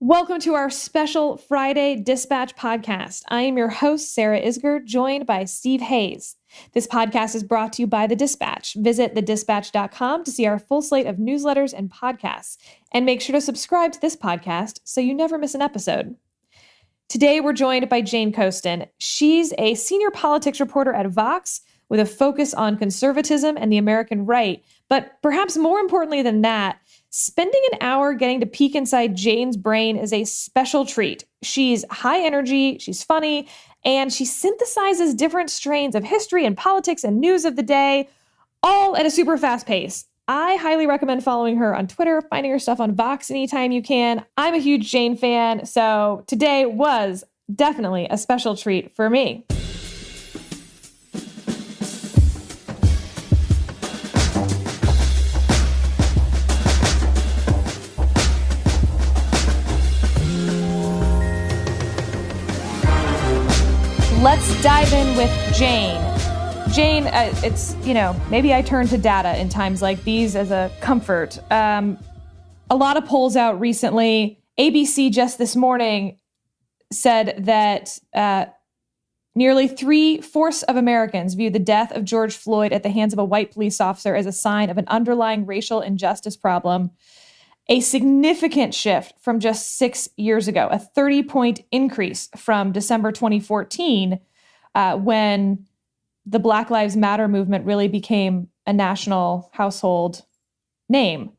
Welcome to our special Friday Dispatch podcast. I am your host, Sarah Isger, joined by Steve Hayes. This podcast is brought to you by The Dispatch. Visit thedispatch.com to see our full slate of newsletters and podcasts. And make sure to subscribe to this podcast so you never miss an episode. Today, we're joined by Jane Coaston. She's a senior politics reporter at Vox with a focus on conservatism and the American right. But perhaps more importantly than that, spending an hour getting to peek inside Jane's brain is a special treat. She's high energy, she's funny, and she synthesizes different strains of history and politics and news of the day, all at a super fast pace. I highly recommend following her on Twitter, finding her stuff on Vox anytime you can. I'm a huge Jane fan, so today was definitely a special treat for me. Let's dive in with Jane. Jane, maybe I turn to data in times like these as a comfort. A lot of polls out recently. ABC just this morning said that nearly 3/4 of Americans view the death of George Floyd at the hands of a white police officer as a sign of an underlying racial injustice problem. A significant shift from just 6 years ago, a 30-point increase from December 2014, when the Black Lives Matter movement really became a national household name.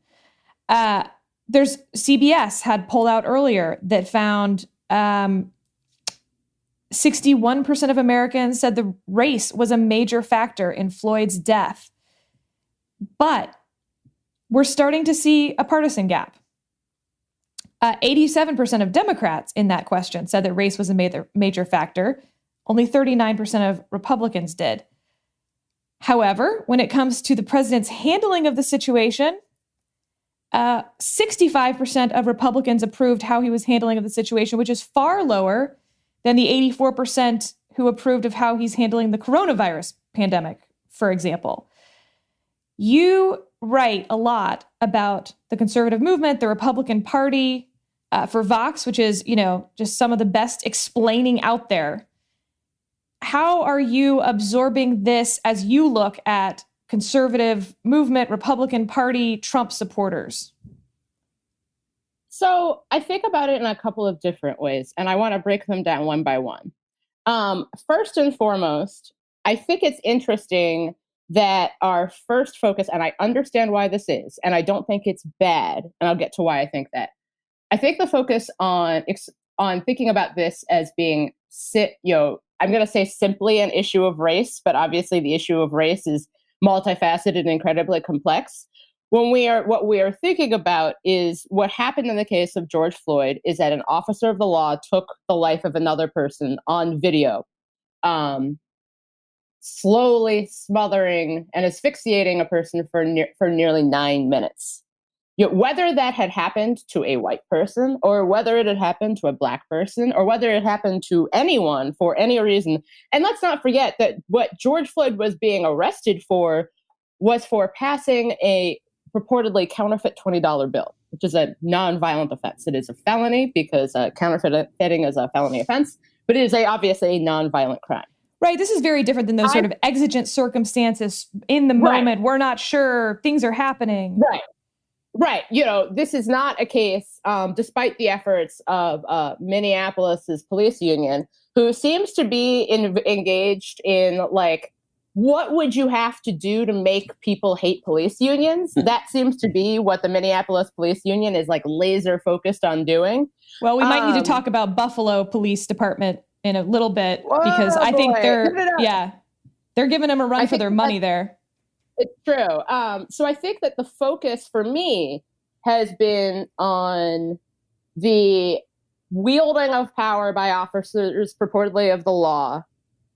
There's CBS had polled out earlier that found 61% of Americans said the race was a major factor in Floyd's death. But we're starting to see a partisan gap. 87% of Democrats in that question said that race was a major factor. Only 39% of Republicans did. However, when it comes to the president's handling of the situation, 65% of Republicans approved how he was handling of the situation, which is far lower than the 84% who approved of how he's handling the coronavirus pandemic, for example. You write a lot about the conservative movement, the Republican Party, for Vox, which is, just some of the best explaining out there. How are you absorbing this as you look at conservative movement, Republican Party, Trump supporters? So I think about it in a couple of different ways, and I want to break them down one by one. First and foremost, I think it's interesting that our first focus, and I understand why this is, and I don't think it's bad, and I'll get to why I think that. I think the focus on thinking about this as being, I'm going to say simply an issue of race, but obviously the issue of race is multifaceted and incredibly complex. What we are thinking about is what happened in the case of George Floyd is that an officer of the law took the life of another person on video, slowly smothering and asphyxiating a person for nearly 9 minutes. Whether that had happened to a white person or whether it had happened to a black person or whether it happened to anyone for any reason. And let's not forget that what George Floyd was being arrested for was for passing a purportedly counterfeit $20 bill, which is a nonviolent offense. It is a felony because counterfeiting is a felony offense, but it is obviously a nonviolent crime. Right. This is very different than those sort of exigent circumstances in the moment. Right. We're not sure things are happening. Right. This is not a case, despite the efforts of Minneapolis's police union, who seems to be engaged in, what would you have to do to make people hate police unions? That seems to be what the Minneapolis police union is laser focused on doing. Well, we might need to talk about Buffalo Police Department in a little bit, because I think they're giving them a run for their money there. It's true. So I think that the focus for me has been on the wielding of power by officers purportedly of the law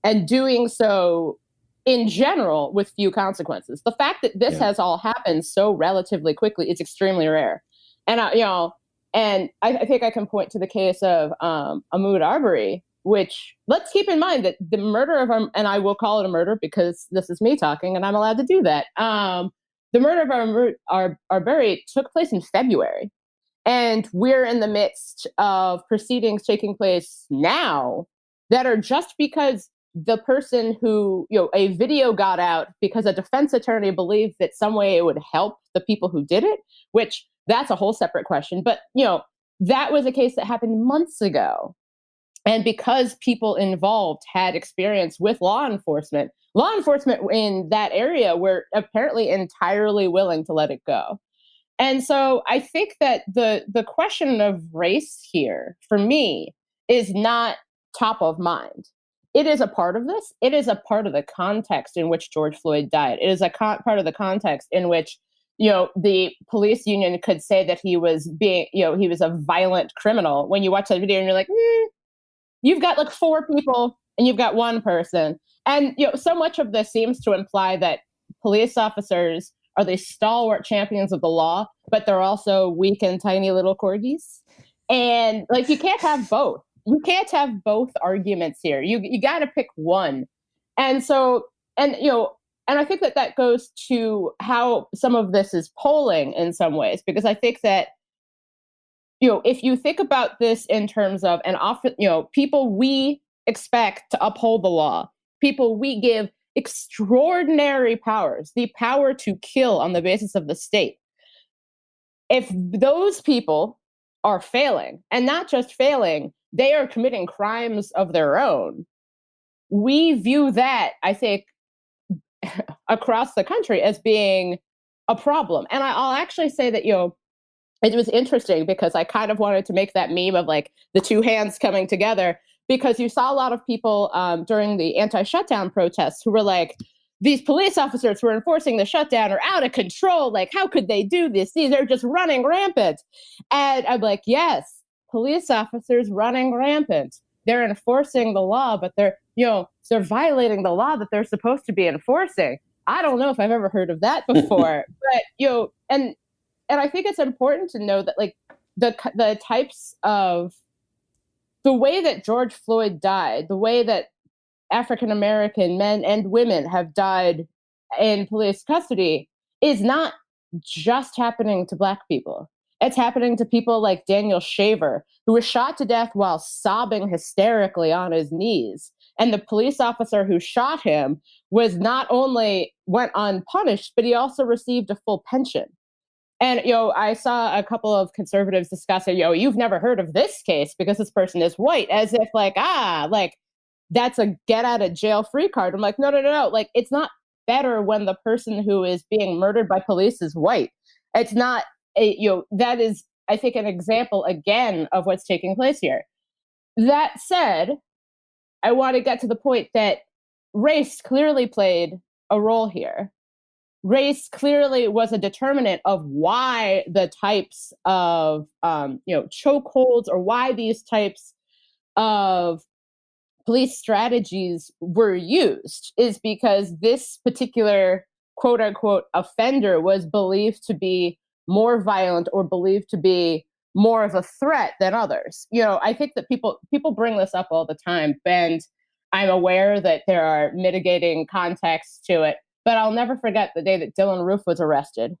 and doing so in general with few consequences. The fact that this has all happened so relatively quickly is extremely rare. And, I think I can point to the case of Ahmaud Arbery, which, let's keep in mind that the murder of, and I will call it a murder because this is me talking and I'm allowed to do that. The murder of Arbery took place in February. And we're in the midst of proceedings taking place now that are just because the person who, a video got out because a defense attorney believed that some way it would help the people who did it, which that's a whole separate question. But, that was a case that happened months ago. And because people involved had experience with law enforcement in that area were apparently entirely willing to let it go. And so I think that the question of race here, for me, is not top of mind. It is a part of this. It is a part of the context in which George Floyd died. It is a part of the context in which, the police union could say that he was he was a violent criminal. When you watch that video and you're like, you've got like 4 people and you've got 1 person. And, so much of this seems to imply that police officers are the stalwart champions of the law, but they're also weak and tiny little corgis. And like, you can't have both. You can't have both arguments here. You got to pick one. And so, and I think that goes to how some of this is polling in some ways, because I think that, if you think about this in terms of, and often, people we expect to uphold the law, people we give extraordinary powers, the power to kill on the basis of the state. If those people are failing, and not just failing, they are committing crimes of their own, we view that, I think, across the country as being a problem. And I'll actually say that, it was interesting because I kind of wanted to make that meme of like the 2 hands coming together, because you saw a lot of people during the anti-shutdown protests who were like, these police officers who are enforcing the shutdown are out of control. Like, how could they do this? They're just running rampant. And I'm like, yes, police officers running rampant. They're enforcing the law, but they're violating the law that they're supposed to be enforcing. I don't know if I've ever heard of that before, but, and I think it's important to know that, like, the types of the way that George Floyd died, the way that African American men and women have died in police custody is not just happening to Black people. It's happening to people like Daniel Shaver, who was shot to death while sobbing hysterically on his knees. And the police officer who shot him was not only went unpunished, but he also received a full pension. And, I saw a couple of conservatives discussing, you've never heard of this case because this person is white, as if like, that's a get out of jail free card. I'm like, no. Like, it's not better when the person who is being murdered by police is white. It's not, that is, I think, an example again of what's taking place here. That said, I want to get to the point that race clearly played a role here. Race clearly was a determinant of why the types of, chokeholds, or why these types of police strategies were used, is because this particular quote unquote offender was believed to be more violent or believed to be more of a threat than others. I think that people bring this up all the time, and I'm aware that there are mitigating contexts to it. But I'll never forget the day that Dylan Roof was arrested.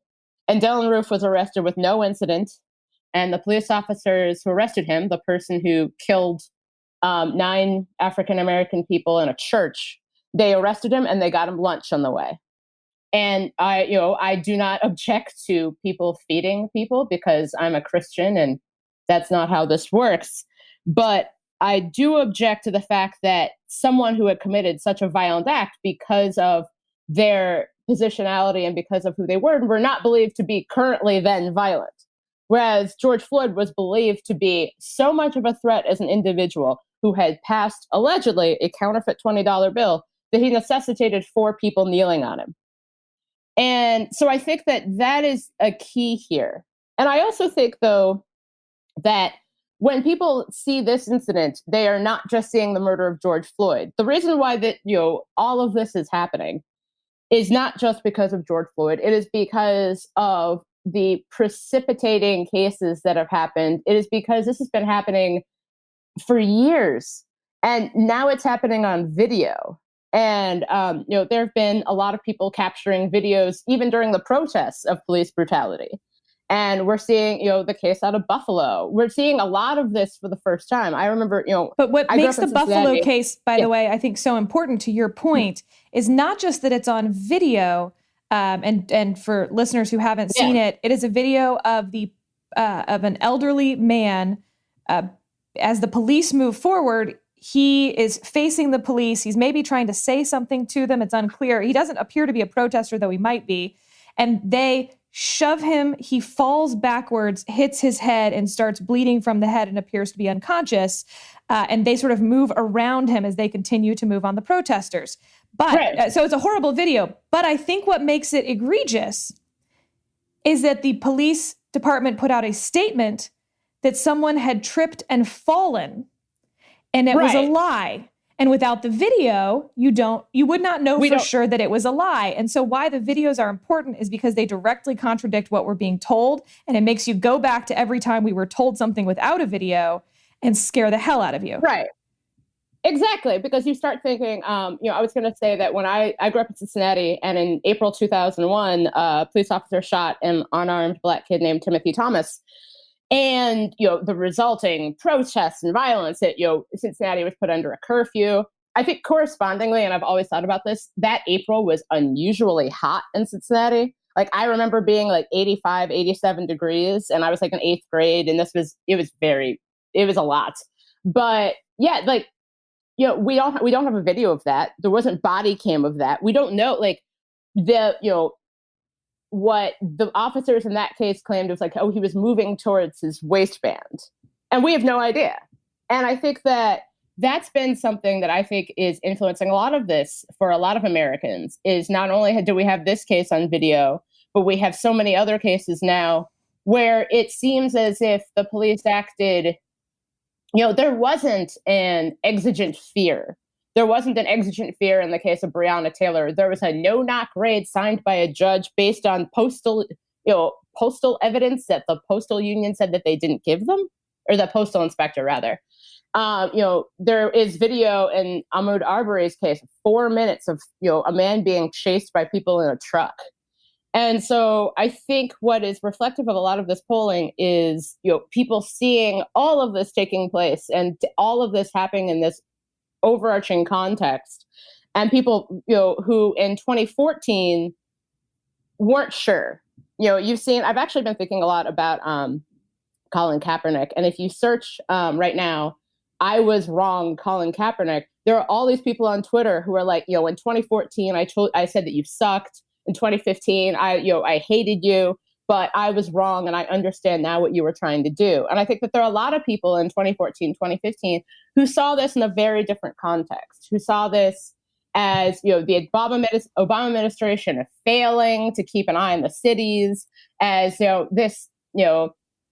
And Dylan Roof was arrested with no incident. And the police officers who arrested him, the person who killed 9 African-American people in a church, they arrested him and they got him lunch on the way. And I do not object to people feeding people because I'm a Christian and that's not how this works. But I do object to the fact that someone who had committed such a violent act because of their positionality and because of who they were not believed to be currently then violent. Whereas George Floyd was believed to be so much of a threat as an individual who had passed, allegedly, a counterfeit $20 bill that he necessitated 4 people kneeling on him. And so I think that is a key here. And I also think, though, that when people see this incident, they are not just seeing the murder of George Floyd. The reason why that, all of this is happening is not just because of George Floyd. It is because of the precipitating cases that have happened. It is because this has been happening for years. And now it's happening on video. And, there have been a lot of people capturing videos, even during the protests, of police brutality. And we're seeing, the case out of Buffalo. We're seeing a lot of this for the first time. I remember, But what makes the Buffalo case, by the way, I think so important to your point, is not just that it's on video. And for listeners who haven't seen it, it is a video of of an elderly man. As the police move forward, he is facing the police. He's maybe trying to say something to them. It's unclear. He doesn't appear to be a protester, though he might be. And they shove him. He falls backwards, hits his head, and starts bleeding from the head and appears to be unconscious. And they sort of move around him as they continue to move on the protesters. But so it's a horrible video. But I think what makes it egregious is that the police department put out a statement that someone had tripped and fallen, and it was a lie. And without the video, you would not know for sure that it was a lie. And so why the videos are important is because they directly contradict what we're being told. And it makes you go back to every time we were told something without a video and scare the hell out of you. Right. Exactly. Because you start thinking, I was going to say that when I grew up in Cincinnati, and in April 2001, a police officer shot an unarmed Black kid named Timothy Thomas. And, the resulting protests and violence that, Cincinnati was put under a curfew. I think correspondingly, and I've always thought about this, that April was unusually hot in Cincinnati. Like, I remember being like 85, 87 degrees, and I was like in 8th grade, and it was a lot. But yeah, like, we don't have a video of that. There wasn't body cam of that. We don't know, like, what the officers in that case claimed was like, oh, he was moving towards his waistband. And we have no idea. And I think that that's been something that I think is influencing a lot of this for a lot of Americans, is not only do we have this case on video, but we have so many other cases now where it seems as if the police acted, there wasn't an exigent fear. There wasn't an exigent fear in the case of Breonna Taylor. There was a no-knock raid signed by a judge based on postal evidence that the postal union said that they didn't give them, or the postal inspector rather. There is video in Ahmaud Arbery's case, 4 minutes of a man being chased by people in a truck. And so I think what is reflective of a lot of this polling is people seeing all of this taking place and all of this happening in this overarching context, and people who in 2014 weren't sure. I've actually been thinking a lot about Colin Kaepernick, and if you search right now, I was wrong, Colin Kaepernick, there are all these people on Twitter who are like, in 2014 I said that you sucked. In 2015 I hated you, but I was wrong, and I understand now what you were trying to do. And I think that there are a lot of people in 2014, 2015 who saw this in a very different context, who saw this as, the Obama administration failing to keep an eye on the cities, as, this,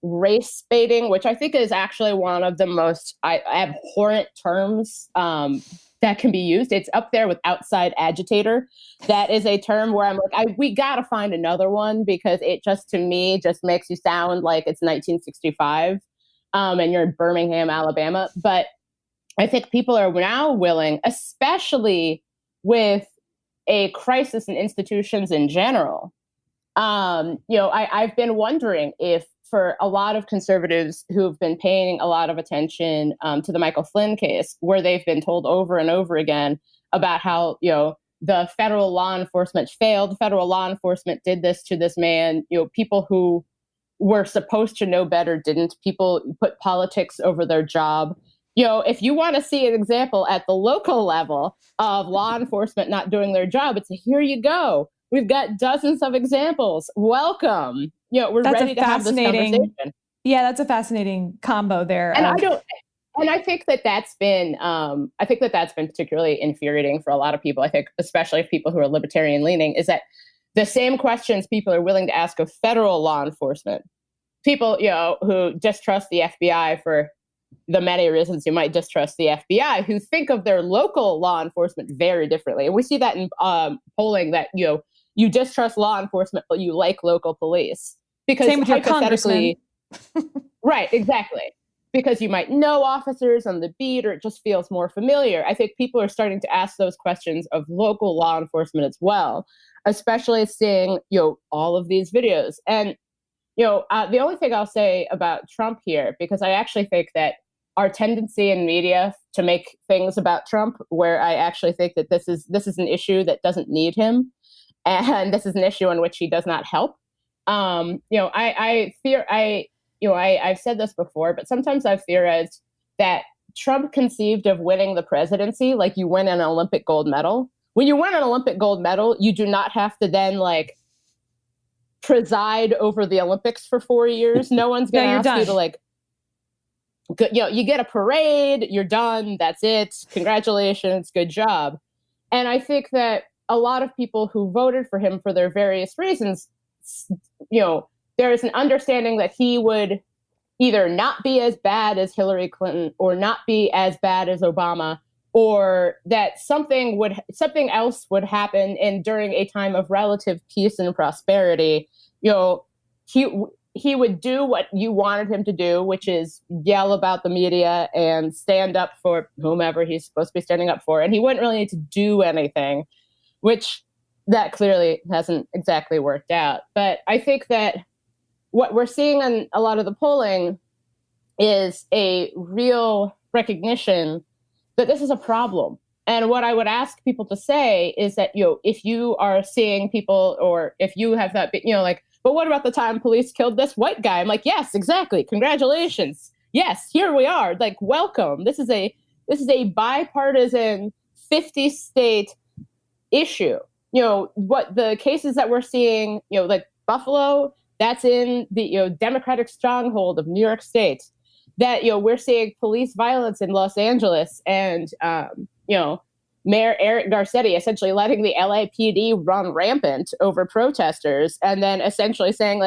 race baiting, which I think is actually one of the most abhorrent terms that can be used. It's up there with outside agitator. That is a term where I'm like, we got to find another one, because it to me makes you sound like it's 1965 and you're in Birmingham, Alabama. But I think people are now willing, especially with a crisis in institutions in general. I've been wondering if, for a lot of conservatives who have been paying a lot of attention to the Michael Flynn case, where they've been told over and over again about how, the federal law enforcement failed. Federal law enforcement did this to this man. People who were supposed to know better didn't. People put politics over their job. If you want to see an example at the local level of law enforcement not doing their job, it's here you go. We've got dozens of examples. Welcome. We're ready to have this conversation. Yeah, that's a fascinating combo there. And I think that that's been particularly infuriating for a lot of people. I think, especially people who are libertarian leaning, is that the same questions people are willing to ask of federal law enforcement, people, who distrust the FBI for the many reasons you might distrust the FBI, who think of their local law enforcement very differently. And we see that in polling that, you distrust law enforcement, but you like local police. Because same with your congressman. Right, exactly. Because you might know officers on the beat, or it just feels more familiar. I think people are starting to ask those questions of local law enforcement as well, especially seeing, all of these videos. And The only thing I'll say about Trump here, because I actually think that our tendency in media to make things about Trump, where I actually think that this is an issue that doesn't need him, and this is an issue in which he does not help. I've said this before, but sometimes I've theorized that Trump conceived of winning the presidency like you win an Olympic gold medal. When you win an Olympic gold medal, you do not have to then preside over the Olympics for 4 years. No one's going to ask done. you to you get a parade, you're done, that's it. Congratulations, good job. And I think that a lot of people who voted for him for their various reasons, there is an understanding that he would either not be as bad as Hillary Clinton or not be as bad as Obama, or that something else would happen during a time of relative peace and prosperity. He would do what you wanted him to do, which is yell about the media and stand up for whomever he's supposed to be standing up for. And he wouldn't really need to do anything, which that clearly hasn't exactly worked out. But I think that what we're seeing in a lot of the polling is a real recognition that this is a problem. And what I would ask people to say is that, if you are seeing people, or if you have that, but what about the time police killed this white guy? I'm like, yes, exactly. Congratulations. Yes, here we are. Welcome. This is a bipartisan 50-state issue. What the cases that we're seeing, Buffalo, that's in the Democratic stronghold of New York State. That we're seeing police violence in Los Angeles, and Mayor Eric Garcetti essentially letting the LAPD run rampant over protesters, and then essentially saying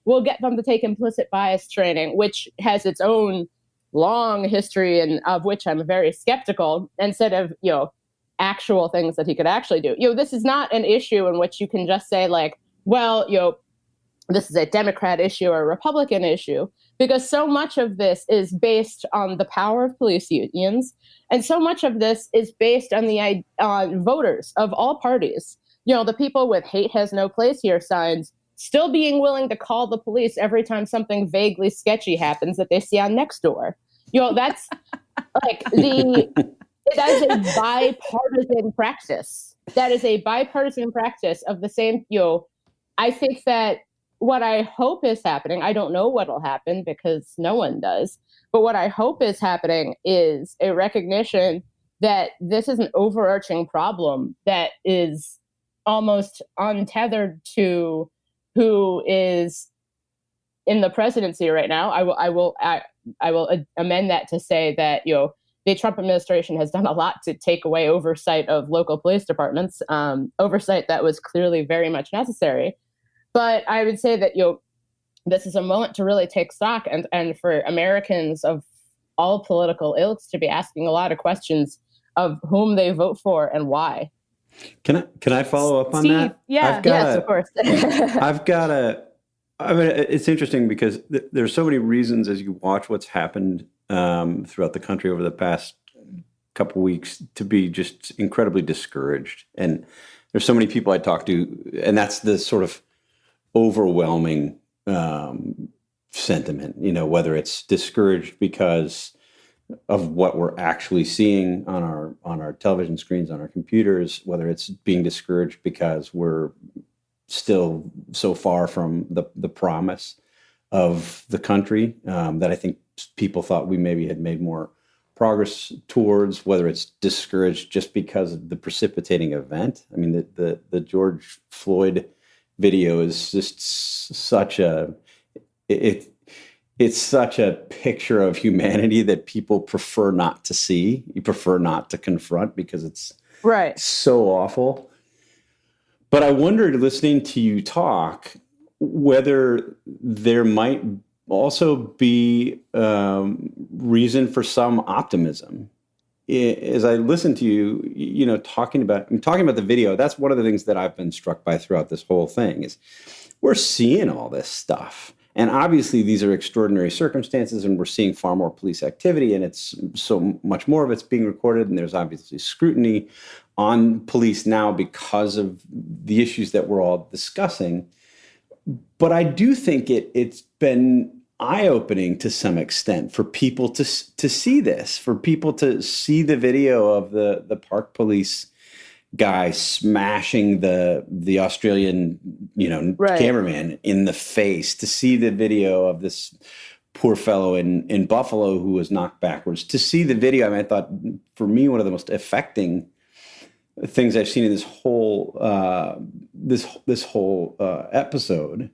we'll get them to take implicit bias training, which has its own long history, and of which I'm very skeptical, instead of actual things that he could actually do. This is not an issue in which you can just say this is a Democrat issue or a Republican issue, because so much of this is based on the power of police unions, and so much of this is based on voters of all parties. The people with "hate has no place here" signs still being willing to call the police every time something vaguely sketchy happens that they see on Nextdoor. That's that is a bipartisan practice. That is a bipartisan practice of the same. I think that what I hope is happening, I don't know what will happen because no one does, but what I hope is happening is a recognition that this is an overarching problem that is almost untethered to who is in the presidency right now. I will amend that to say that, the Trump administration has done a lot to take away oversight of local police departments, oversight that was clearly very much necessary. But I would say that, this is a moment to really take stock, and for Americans of all political ilks to be asking a lot of questions of whom they vote for and why. Can I follow up on Steve, that? Yeah. Yes, of course. It's interesting because there's so many reasons as you watch what's happened throughout the country over the past couple weeks to be just incredibly discouraged. And there's so many people I talk to, and that's the sort of overwhelming sentiment, whether it's discouraged because of what we're actually seeing on our television screens, on our computers, whether it's being discouraged because we're still so far from the promise of the country that I think people thought we maybe had made more progress towards, whether it's discouraged just because of the precipitating event. I mean, the George Floyd video is just such it's such a picture of humanity that people prefer not to see. You prefer not to confront because it's so awful. But I wondered, listening to you talk, whether there might also be reason for some optimism. As I listen to you, talking about the video, that's one of the things that I've been struck by throughout this whole thing is we're seeing all this stuff. And obviously these are extraordinary circumstances, and we're seeing far more police activity, and it's so much more of it's being recorded. And there's obviously scrutiny on police now because of the issues that we're all discussing. But I do think it's been eye-opening to some extent for people to see this, for people to see the video of the park police guy smashing the Australian, cameraman in the face, to see the video of this poor fellow in Buffalo who was knocked backwards, to see the video. I mean, I thought, for me, one of the most affecting things I've seen in this whole episode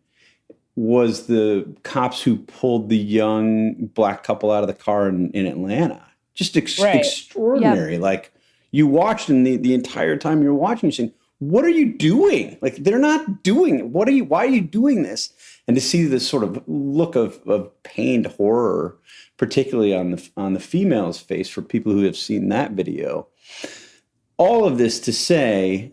was the cops who pulled the young black couple out of the car in Atlanta. Just extraordinary. Yep. Like, you watched, and the entire time you're watching, you're saying, what are you doing? Like, they're not doing it. Why are you doing this? And to see this sort of look of pained horror, particularly on the female's face, for people who have seen that video. All of this to say,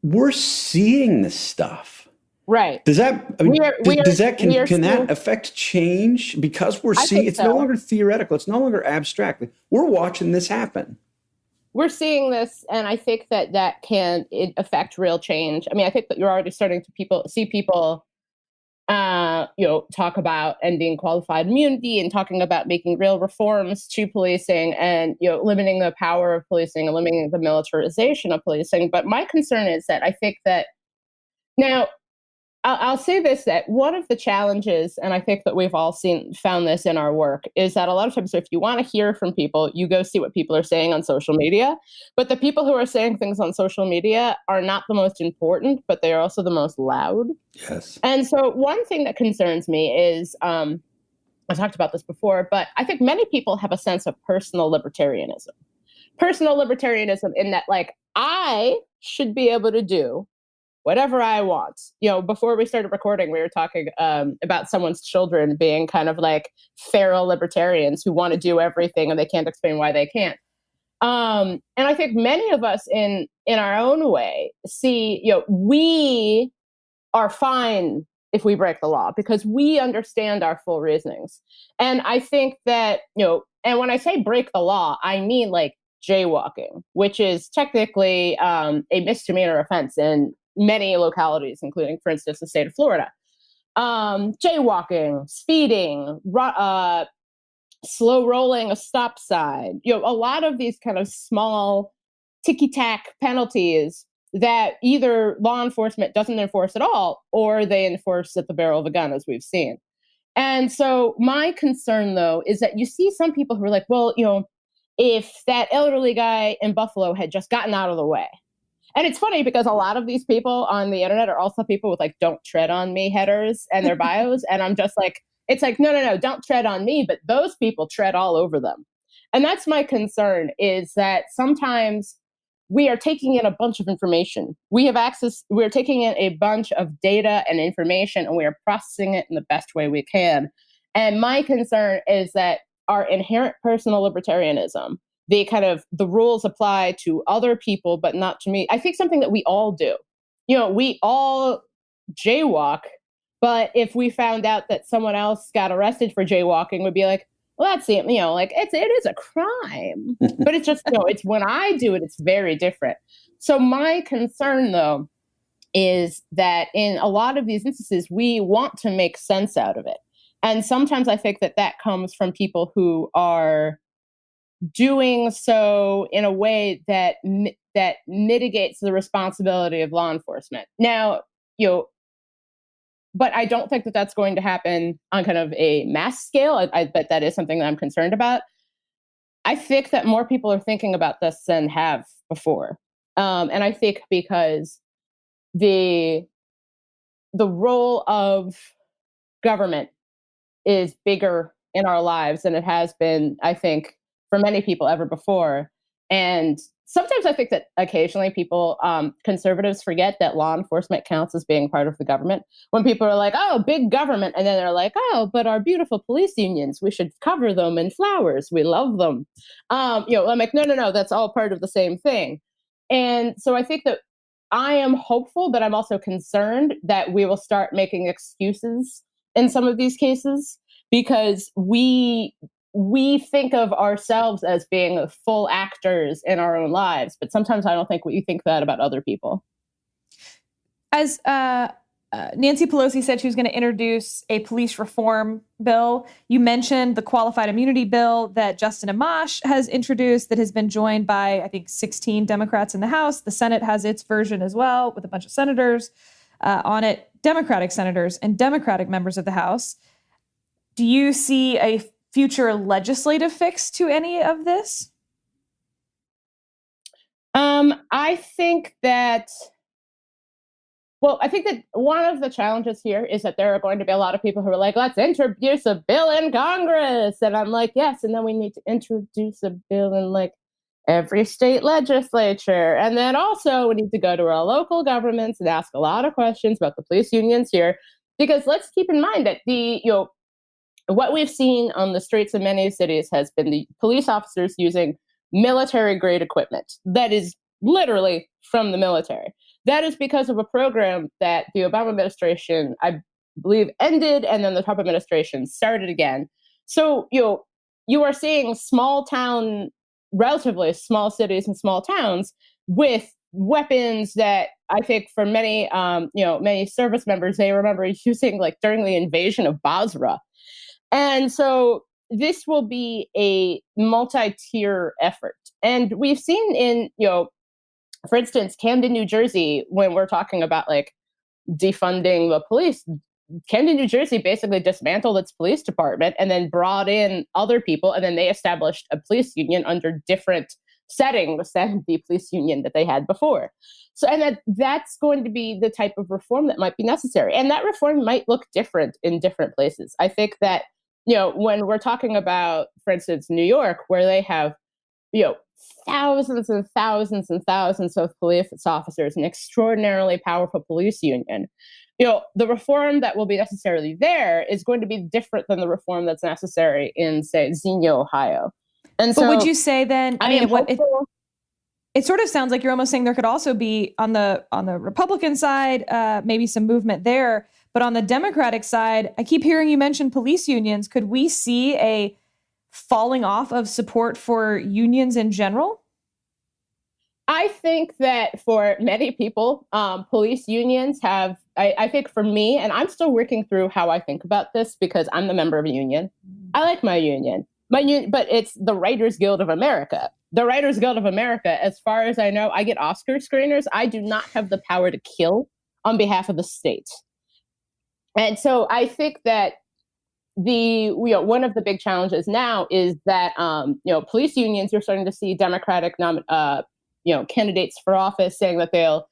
we're seeing this stuff. Right. Does that, can that affect change? Because we're seeing, it's no longer theoretical. It's no longer abstract. We're watching this happen. We're seeing this, and I think that can affect real change. I mean, I think that you're already starting to see people, talk about ending qualified immunity and talking about making real reforms to policing and, limiting the power of policing and limiting the militarization of policing. But my concern is that I think that now, I'll say this, that one of the challenges, and I think that we've all found this in our work, is that a lot of times if you want to hear from people, you go see what people are saying on social media. But the people who are saying things on social media are not the most important, but they are also the most loud. Yes. And so one thing that concerns me is, I talked about this before, but I think many people have a sense of personal libertarianism. Personal libertarianism in that, like, I should be able to do whatever I want. Before we started recording, we were talking about someone's children being kind of like feral libertarians who want to do everything and they can't explain why they can't. And I think many of us in our own way see, we are fine if we break the law because we understand our full reasonings. And I think that, and when I say break the law, I mean like jaywalking, which is technically a misdemeanor offense in many localities, including, for instance, the state of Florida. Jaywalking, speeding, slow rolling a stop sign, a lot of these kind of small ticky-tack penalties that either law enforcement doesn't enforce at all, or they enforce at the barrel of a gun, as we've seen. And so my concern, though, is that you see some people who are like, well, if that elderly guy in Buffalo had just gotten out of the way. And it's funny because a lot of these people on the internet are also people with like, don't tread on me headers and their bios. And I'm just like, it's like, no, don't tread on me. But those people tread all over them. And that's my concern, is that sometimes we are taking in a bunch of information. We're taking in a bunch of data and information, and we are processing it in the best way we can. And my concern is that our inherent personal libertarianism, the rules apply to other people, but not to me. I think something that we all do. We all jaywalk, but if we found out that someone else got arrested for jaywalking, we'd be like, well, that's it. It is a crime, but it's just, it's when I do it, it's very different. So my concern, though, is that in a lot of these instances, we want to make sense out of it. And sometimes I think that comes from people who are doing so in a way that mitigates the responsibility of law enforcement. Now, but I don't think that that's going to happen on kind of a mass scale. I bet that is something that I'm concerned about. I think that more people are thinking about this than have before. And I think because the role of government is bigger in our lives than it has been, I think, for many people ever before. And sometimes I think that occasionally people, conservatives, forget that law enforcement counts as being part of the government. When people are like, oh, big government. And then they're like, oh, but our beautiful police unions, we should cover them in flowers. We love them. I'm like, no, that's all part of the same thing. And so I think that I am hopeful, but I'm also concerned that we will start making excuses in some of these cases because we think of ourselves as being full actors in our own lives, but sometimes I don't think we think that about other people. As Nancy Pelosi said she was going to introduce a police reform bill. You mentioned the qualified immunity bill that Justin Amash has introduced that has been joined by, I think, 16 Democrats in the House. The Senate has its version as well with a bunch of senators on it, Democratic senators and Democratic members of the House. Do you see a future legislative fix to any of this? I think that one of the challenges here is that there are going to be a lot of people who are like, let's introduce a bill in Congress. And I'm like, yes. And then we need to introduce a bill in like every state legislature. And then also we need to go to our local governments and ask a lot of questions about the police unions here. Because let's keep in mind that what we've seen on the streets of many cities has been the police officers using military grade equipment that is literally from the military. That is because of a program that the Obama administration, I believe, ended, and then the Trump administration started again. So you are seeing relatively small cities and small towns with weapons that I think for many service members, they remember using like during the invasion of Basra. And so this will be a multi-tier effort. And we've seen in, for instance, Camden, New Jersey, when we're talking about like defunding the police, Camden, New Jersey basically dismantled its police department and then brought in other people. And then they established a police union under different settings than the police union that they had before. So, and that's going to be the type of reform that might be necessary. And that reform might look different in different places. I think that, when we're talking about, for instance, New York, where they have, thousands and thousands and thousands of police officers, an extraordinarily powerful police union, the reform that will be necessarily there is going to be different than the reform that's necessary in, say, Xenia, Ohio. And so, would you say then? It sort of sounds like you're almost saying there could also be on the Republican side, maybe some movement there, but on the Democratic side, I keep hearing you mention police unions. Could we see a falling off of support for unions in general? I think that for many people, police unions have, I think for me, and I'm still working through how I think about this because I'm the member of a union. I like my union. But it's the Writers Guild of America. The Writers Guild of America, as far as I know, I get Oscar screeners. I do not have the power to kill on behalf of the state. And so I think that one of the big challenges now is that police unions, you're starting to see Democratic candidates for office saying that they'll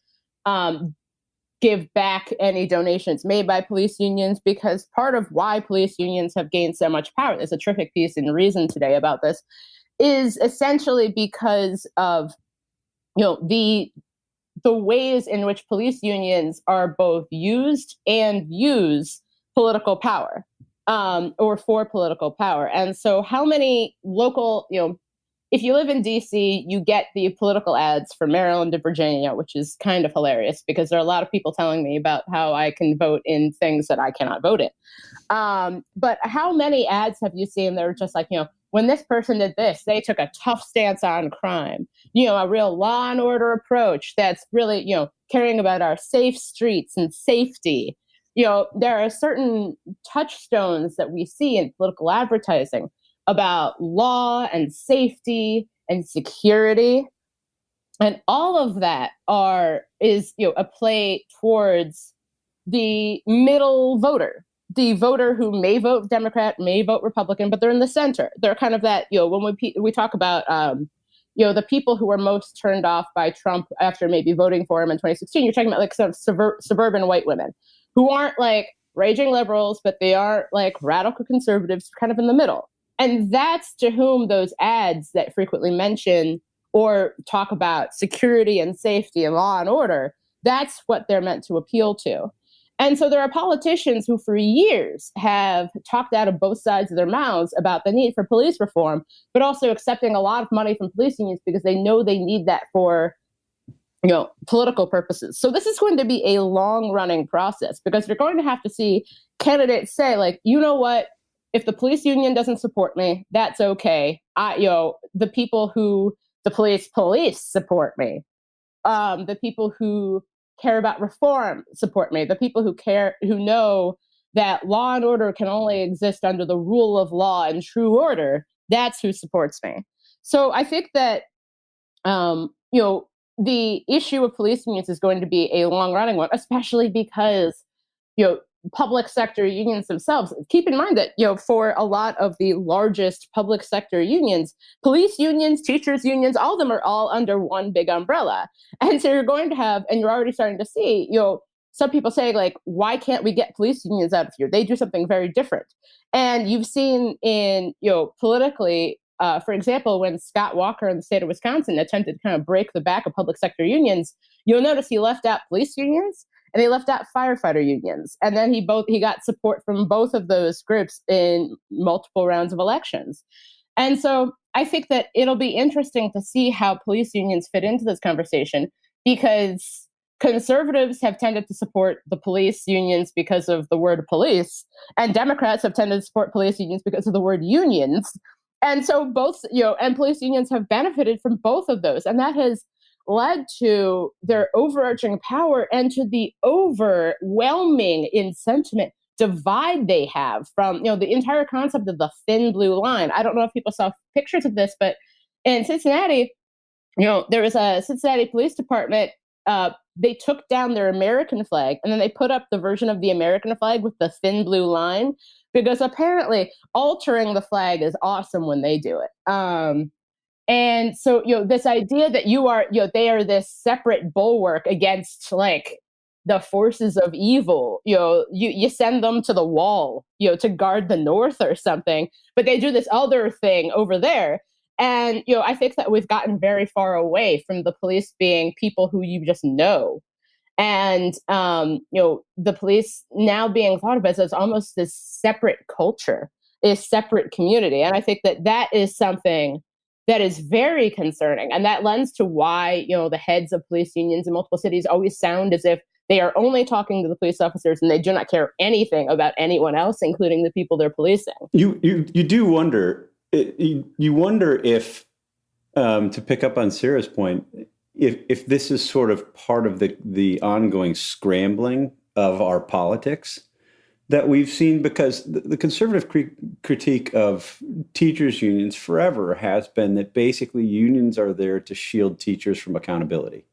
give back any donations made by police unions, because part of why police unions have gained so much power, there's a terrific piece in Reason today about this, is essentially because of the ways in which police unions are both used and use political power, or for political power. And so how many local, if you live in DC, you get the political ads for Maryland and Virginia, which is kind of hilarious because there are a lot of people telling me about how I can vote in things that I cannot vote in. But how many ads have you seen that are just like, when this person did this, they took a tough stance on crime, a real law and order approach that's really, caring about our safe streets and safety. There are certain touchstones that we see in political advertising about law and safety and security. And all of that is a play towards the middle voter, the voter who may vote Democrat, may vote Republican, but they're in the center. They're kind of that, when we talk about, the people who were most turned off by Trump after maybe voting for him in 2016, you're talking about like some suburban white women who aren't like raging liberals, but they aren't like radical conservatives, kind of in the middle. And that's to whom those ads that frequently mention or talk about security and safety and law and order, that's what they're meant to appeal to. And so there are politicians who for years have talked out of both sides of their mouths about the need for police reform, but also accepting a lot of money from police unions because they know they need that for political purposes. So this is going to be a long running process because you're going to have to see candidates say like, you know what, if the police union doesn't support me, that's okay. The people who the police support me, the people who care about reform support me. The people who know that law and order can only exist under the rule of law and true order, that's who supports me. So I think that, the issue of police unions is going to be a long running one, especially because, public sector unions themselves. Keep in mind that, for a lot of the largest public sector unions, police unions, teachers unions, all of them are all under one big umbrella. And so you're going to have, and you're already starting to see, some people say, like, why can't we get police unions out of here? They do something very different. And you've seen in, politically, for example, when Scott Walker in the state of Wisconsin attempted to kind of break the back of public sector unions, you'll notice he left out police unions and they left out firefighter unions. And then he got support from both of those groups in multiple rounds of elections. And so I think that it'll be interesting to see how police unions fit into this conversation, because conservatives have tended to support the police unions because of the word police, and Democrats have tended to support police unions because of the word unions. And so both, and police unions have benefited from both of those. And that has led to their overarching power and to the overwhelming in sentiment divide they have from, the entire concept of the thin blue line. I don't know if people saw pictures of this, but in Cincinnati, there was a Cincinnati Police Department. They took down their American flag and then they put up the version of the American flag with the thin blue line, because apparently altering the flag is awesome when they do it. And so, this idea that they are this separate bulwark against, like, the forces of evil, you send them to the wall, to guard the North or something, but they do this other thing over there. And, I think that we've gotten very far away from the police being people who you just know. And, the police now being thought of as almost this separate culture, a separate community. And I think that is something that is very concerning. And that lends to why, the heads of police unions in multiple cities always sound as if they are only talking to the police officers and they do not care anything about anyone else, including the people they're policing. You do wonder, you wonder if, to pick up on Sarah's point, if this is sort of part of the ongoing scrambling of our politics that we've seen, because the conservative critique of teachers' unions forever has been that basically unions are there to shield teachers from accountability.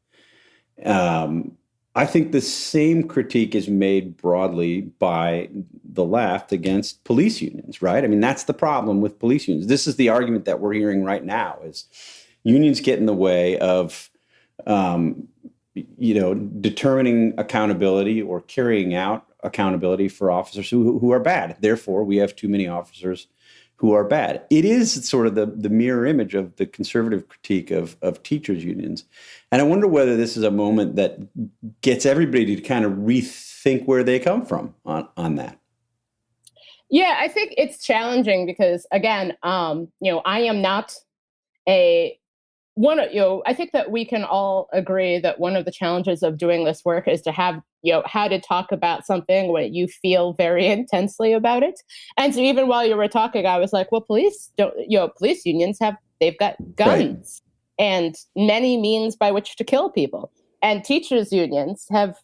I think the same critique is made broadly by the left against police unions, right? I mean, that's the problem with police unions. This is the argument that we're hearing right now, is unions get in the way of determining accountability or carrying out accountability for officers who are bad. Therefore, we have too many officers who are bad. It is sort of the mirror image of the conservative critique of teachers' unions. And I wonder whether this is a moment that gets everybody to kind of rethink where they come from on that. Yeah, I think it's challenging because, again, I am not I think that we can all agree that one of the challenges of doing this work is to have, how to talk about something when you feel very intensely about it. And so even while you were talking, I was like, well, police unions they've got guns and many means by which to kill people. And teachers unions have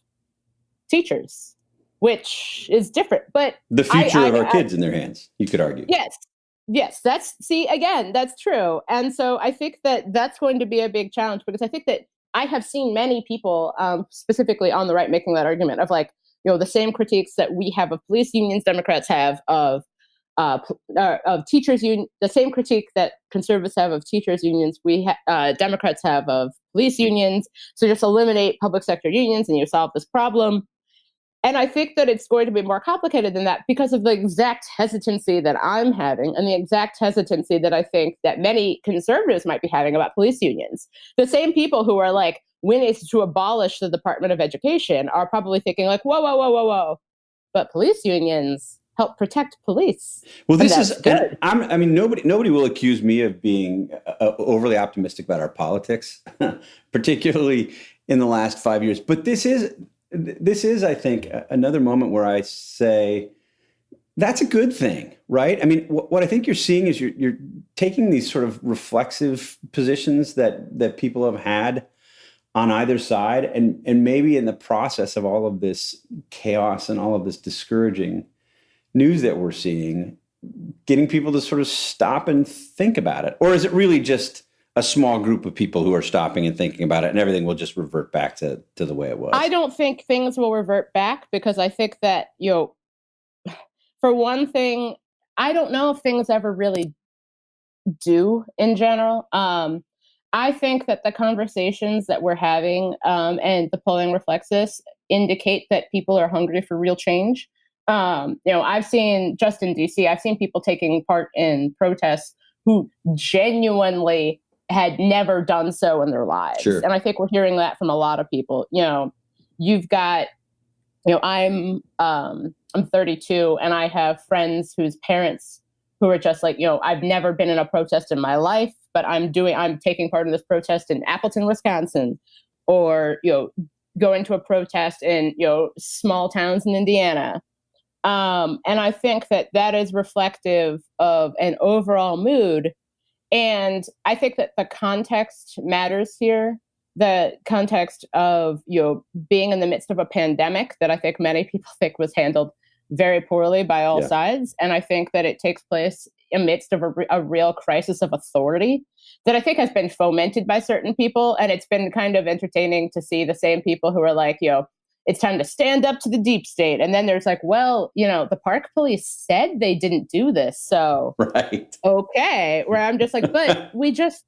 teachers, which is different. But the future of our kids in their hands, you could argue. Yes, that's true. And so I think that that's going to be a big challenge, because I think that I have seen many people, specifically on the right, making that argument of, like, the same critiques that we have of police unions, Democrats have of teachers union, the same critique that conservatives have of teachers unions, Democrats have of police unions. So just eliminate public sector unions and you solve this problem. And I think that it's going to be more complicated than that because of the exact hesitancy that I'm having and the exact hesitancy that I think that many conservatives might be having about police unions. The same people who are like, we need to abolish the Department of Education are probably thinking like, whoa. But police unions help protect police. Well, this is good. Nobody will accuse me of being overly optimistic about our politics, particularly in the last 5 years. But this is, I think, another moment where I say that's a good thing, right? I mean, what I think you're seeing is you're taking these sort of reflexive positions that people have had on either side. And maybe in the process of all of this chaos and all of this discouraging news that we're seeing, getting people to sort of stop and think about it? Or is it really just a small group of people who are stopping and thinking about it, and everything will just revert back to the way it was? I don't think things will revert back, because I think that, for one thing, I don't know if things ever really do in general. I think that the conversations that we're having, and the polling reflects this, indicate that people are hungry for real change. I've seen, just in DC, I've seen people taking part in protests who genuinely had never done so in their lives. Sure. And I think we're hearing that from a lot of people. You've got, I'm 32, and I have friends whose parents who are just like, I've never been in a protest in my life, but I'm taking part in this protest in Appleton, Wisconsin, or, going to a protest in, small towns in Indiana. And I think that is reflective of an overall mood. And I think that the context matters here. The context of, being in the midst of a pandemic that I think many people think was handled very poorly by all sides. And I think that it takes place amidst of a real crisis of authority that I think has been fomented by certain people. And it's been kind of entertaining to see the same people who are like, it's time to stand up to the deep state. And then there's like, well, the park police said they didn't do this. So, right. Okay. Where I'm just like, but we just,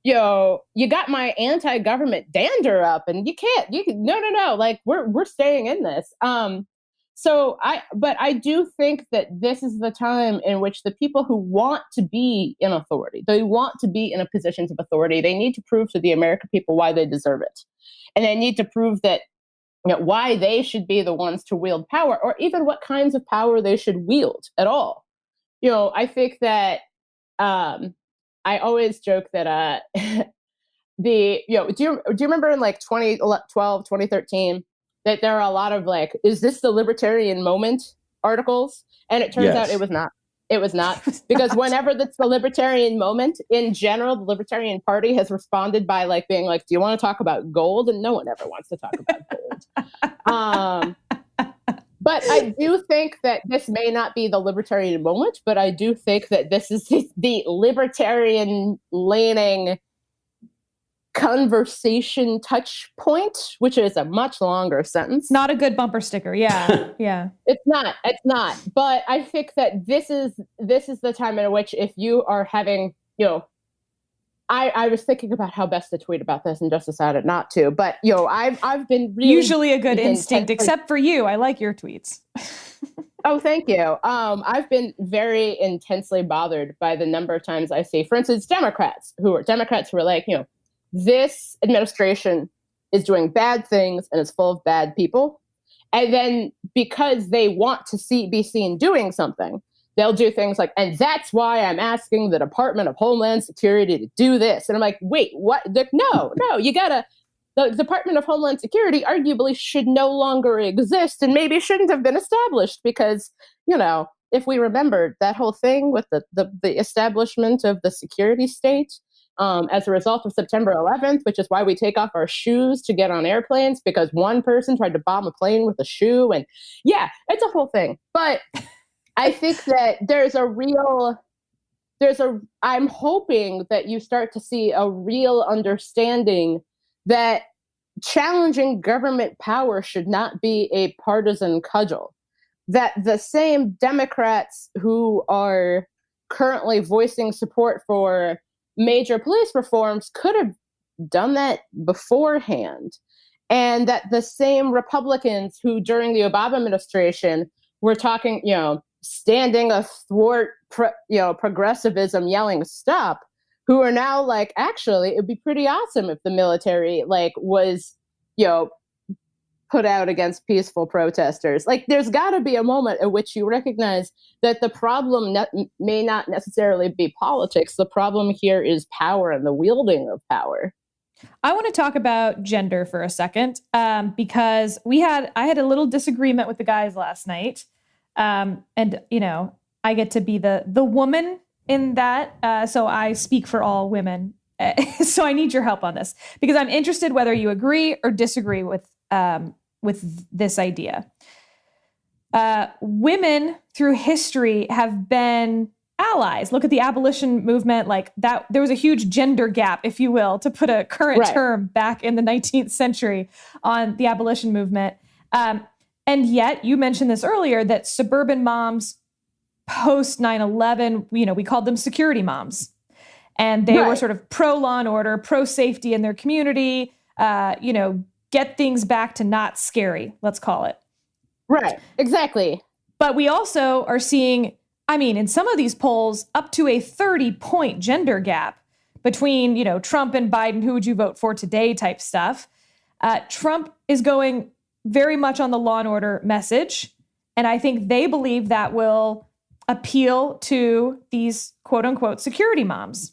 you got my anti-government dander up, and no. Like we're staying in this. But I do think that this is the time in which the people who want to be in authority, they want to be in a positions of authority, they need to prove to the American people why they deserve it. And they need to prove that, why they should be the ones to wield power, or even what kinds of power they should wield at all. I think that, I always joke that, do you remember in like 2012, 2013, that there are a lot of like, is this the libertarian moment articles? And it turns out it was not. It was not, because whenever that's the libertarian moment, in general, the Libertarian Party has responded by like being like, do you want to talk about gold? And no one ever wants to talk about gold. But I do think that this may not be the libertarian moment, but I do think that this is the libertarian leaning conversation touch point, which is a much longer sentence. Not a good bumper sticker. Yeah. Yeah. It's not. But I think that this is the time in which, if you are having, I was thinking about how best to tweet about this and just decided not to. But I've been really usually a good instinct, except for you. I like your tweets. Oh, thank you. I've been very intensely bothered by the number of times I see, for instance, Democrats who are like, this administration is doing bad things and is full of bad people. And then because they want to be seen doing something, they'll do things like, and that's why I'm asking the Department of Homeland Security to do this. And I'm like, wait, what? No, the Department of Homeland Security arguably should no longer exist, and maybe shouldn't have been established, because, if we remembered that whole thing with the establishment of the security state, as a result of September 11th, which is why we take off our shoes to get on airplanes, because one person tried to bomb a plane with a shoe. And it's a whole thing. But I think that I'm hoping that you start to see a real understanding that challenging government power should not be a partisan cudgel. That the same Democrats who are currently voicing support for major police reforms could have done that beforehand. And that the same Republicans who during the Obama administration were talking, standing athwart, progressivism, yelling stop, who are now like, actually, it'd be pretty awesome if the military was, put out against peaceful protesters. Like, there's got to be a moment at which you recognize that the problem may not necessarily be politics. The problem here is power and the wielding of power. I want to talk about gender for a second, because I had a little disagreement with the guys last night. And, I get to be the woman in that. So I speak for all women So I need your help on this because I'm interested whether you agree or disagree with this idea. Women through history have been allies. Look at the abolition movement, like that. There was a huge gender gap, if you will, to put a current term back in the 19th century on the abolition movement. And yet you mentioned this earlier that suburban moms post 9/11, we called them security moms. And they were sort of pro law and order, pro safety in their community, get things back to not scary, let's call it. Right, exactly. But we also are seeing, in some of these polls, up to a 30-point gender gap between, Trump and Biden, who would you vote for today type stuff. Trump is going very much on the law and order message. And I think they believe that will appeal to these quote unquote security moms.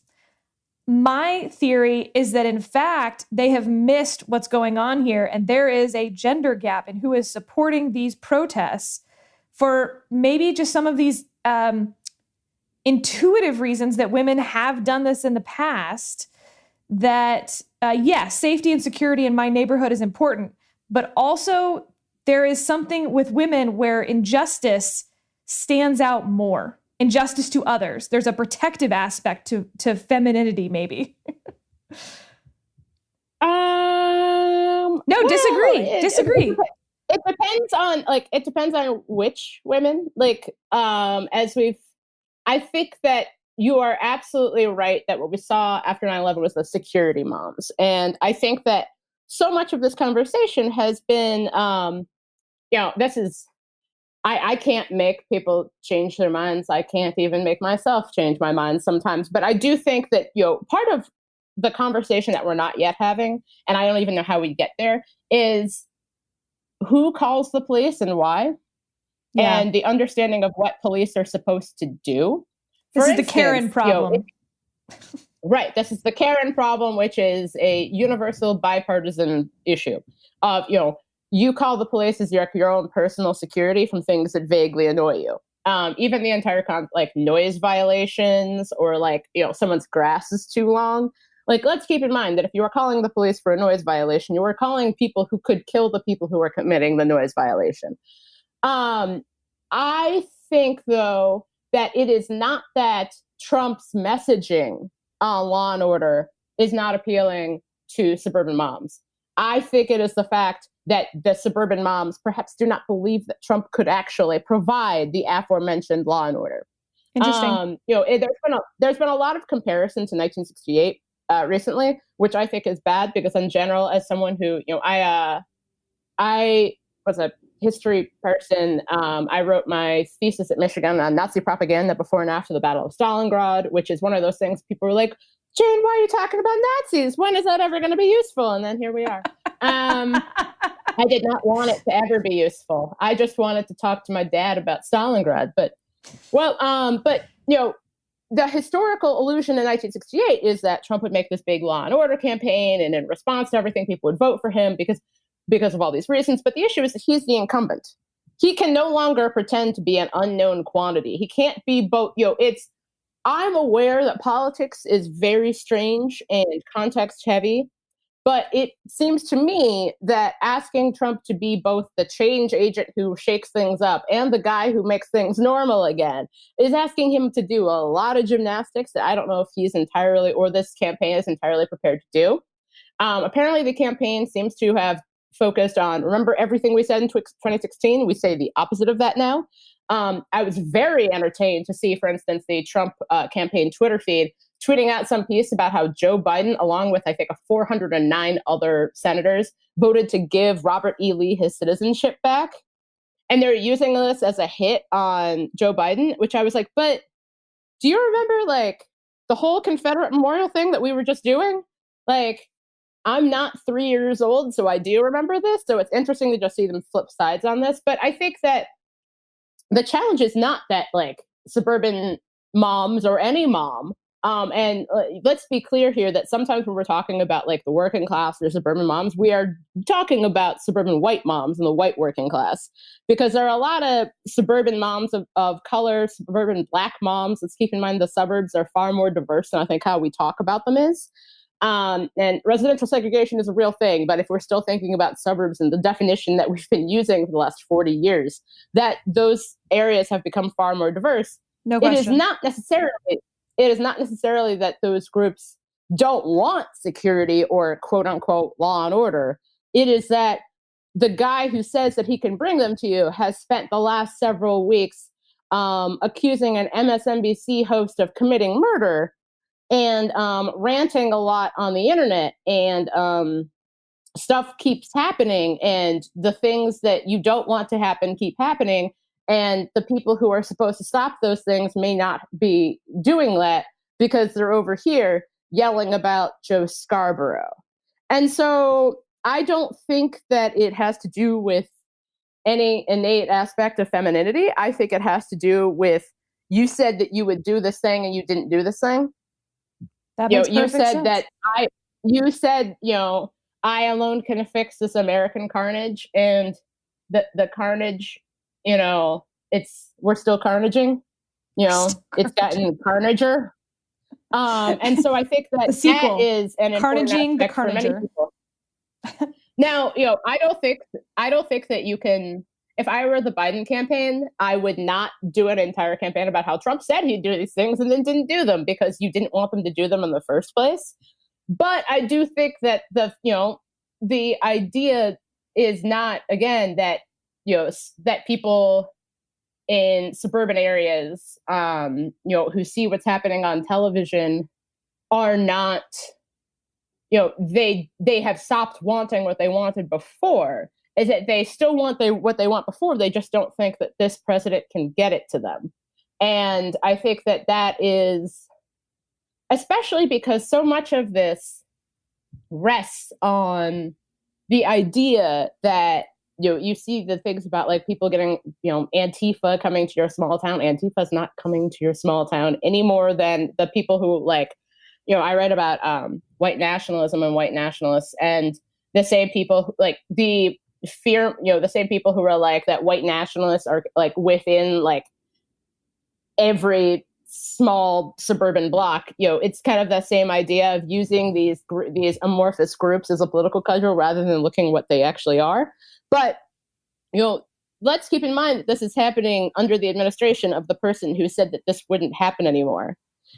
My theory is that, in fact, they have missed what's going on here. And there is a gender gap in who is supporting these protests for maybe just some of these intuitive reasons that women have done this in the past. That, yes, safety and security in my neighborhood is important. But also there is something with women where injustice stands out more. Injustice to others. There's a protective aspect to femininity, maybe. No, disagree. It depends on which women. I think that you are absolutely right that what we saw after 9/11 was the security moms. And I think that so much of this conversation has been, I can't make people change their minds. I can't even make myself change my mind sometimes. But I do think that, part of the conversation that we're not yet having, and I don't even know how we get there, is who calls the police and why, and the understanding of what police are supposed to do. This is the Karen problem. Right. This is the Karen problem, which is a universal bipartisan issue of, you call the police as your own personal security from things that vaguely annoy you. Even the entire noise violations or someone's grass is too long. Let's keep in mind that if you are calling the police for a noise violation, you are calling people who could kill the people who are committing the noise violation. I think, though, that it is not that Trump's messaging on law and order is not appealing to suburban moms. I think it is the fact that the suburban moms perhaps do not believe that Trump could actually provide the aforementioned law and order. Interesting. There's been a lot of comparison to 1968 recently, which I think is bad because, in general, as someone who I was a history person. I wrote my thesis at Michigan on Nazi propaganda before and after the Battle of Stalingrad, which is one of those things people were like, Jane, why are you talking about Nazis? When is that ever going to be useful? And then here we are. I did not want it to ever be useful. I just wanted to talk to my dad about Stalingrad. But the historical illusion in 1968 is that Trump would make this big law and order campaign, and in response to everything, people would vote for him because of all these reasons. But the issue is that he's the incumbent. He can no longer pretend to be an unknown quantity. He can't be both. I'm aware that politics is very strange and context heavy, but it seems to me that asking Trump to be both the change agent who shakes things up and the guy who makes things normal again is asking him to do a lot of gymnastics that I don't know if he's entirely, or this campaign is entirely prepared to do. Apparently the campaign seems to have focused on, remember everything we said in 2016? We say the opposite of that now. I was very entertained to see, for instance, the Trump campaign Twitter feed tweeting out some piece about how Joe Biden, along with, I think, 409 other senators, voted to give Robert E. Lee his citizenship back. And they're using this as a hit on Joe Biden, which I was like, but do you remember, the whole Confederate memorial thing that we were just doing? I'm not 3 years old, so I do remember this. So it's interesting to just see them flip sides on this. But I think that the challenge is not that suburban moms or any mom And let's be clear here that sometimes when we're talking about like the working class or suburban moms, we are talking about suburban white moms and the white working class, because there are a lot of suburban moms of color, suburban Black moms. Let's keep in mind the suburbs are far more diverse than I think how we talk about them is. And residential segregation is a real thing, but if we're still thinking about suburbs and the definition that we've been using for the last 40 years, that those areas have become far more diverse. No question. It is not necessarily that those groups don't want security or quote unquote law and order. It is that the guy who says that he can bring them to you has spent the last several weeks accusing an MSNBC host of committing murder and ranting a lot on the internet, and stuff keeps happening, and the things that you don't want to happen keep happening. And the people who are supposed to stop those things may not be doing that because they're over here yelling about Joe Scarborough. And so I don't think that it has to do with any innate aspect of femininity. I think it has to do with, you said that you would do this thing and you didn't do this thing. That makes perfect sense. You said, I alone can fix this American carnage, and the carnage, we're still carnaging, it's gotten carnager. And so I think that that is an Carnaging the important aspect for many carnager. people. Now, I don't think that you can, if I were the Biden campaign, I would not do an entire campaign about how Trump said he'd do these things and then didn't do them because you didn't want them to do them in the first place. But I do think that the idea is not, again, that, that people in suburban areas, who see what's happening on television are not, they have stopped wanting what they wanted before. Is that they still want what they want before. They just don't think that this president can get it to them. And I think that is, especially because so much of this rests on the idea that, you see the things about like people getting, Antifa coming to your small town. Antifa's not coming to your small town any more than the people who like, I read about white nationalism and white nationalists, and the same people like the fear, the same people who are like that white nationalists are like within like every small suburban block. It's kind of the same idea of using these amorphous groups as a political cudgel rather than looking what they actually are. But, let's keep in mind that this is happening under the administration of the person who said that this wouldn't happen anymore.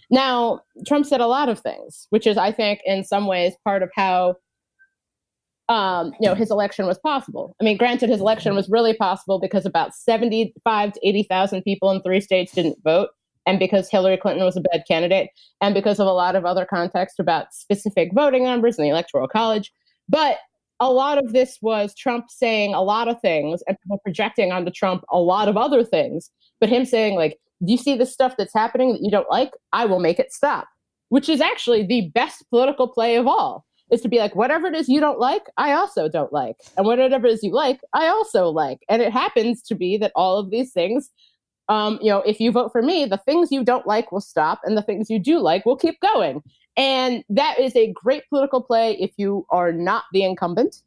Now, Trump said a lot of things, which is, I think, in some ways part of how, his election was possible. I mean, granted, his election was really possible because about 75 to 80,000 people in 3 states didn't vote, and because Hillary Clinton was a bad candidate, and because of a lot of other context about specific voting numbers in the Electoral College. But a lot of this was Trump saying a lot of things and people projecting onto Trump a lot of other things, but him saying like, do you see the stuff that's happening that you don't like? I will make it stop, which is actually the best political play of all, is to be like, whatever it is you don't like, I also don't like. And whatever it is you like, I also like. And it happens to be that all of these things, if you vote for me, the things you don't like will stop and the things you do like will keep going. And that is a great political play if you are not the incumbent.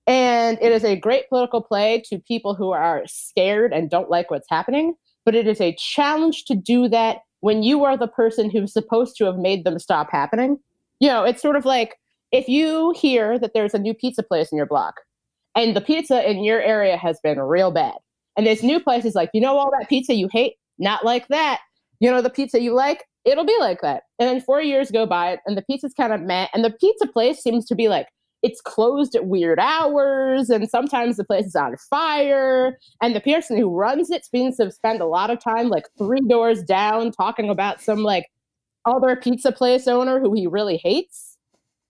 And it is a great political play to people who are scared and don't like what's happening. But it is a challenge to do that when you are the person who's supposed to have made them stop happening. It's sort of like if you hear that there's a new pizza place in your block and the pizza in your area has been real bad. And this new place is like, all that pizza you hate? Not like that. The pizza you like? It'll be like that. And then 4 years go by and the pizza's kind of meh. And the pizza place seems to be like, it's closed at weird hours. And sometimes the place is on fire. And the person who runs it seems to spend a lot of time like 3 doors down talking about some like other pizza place owner who he really hates.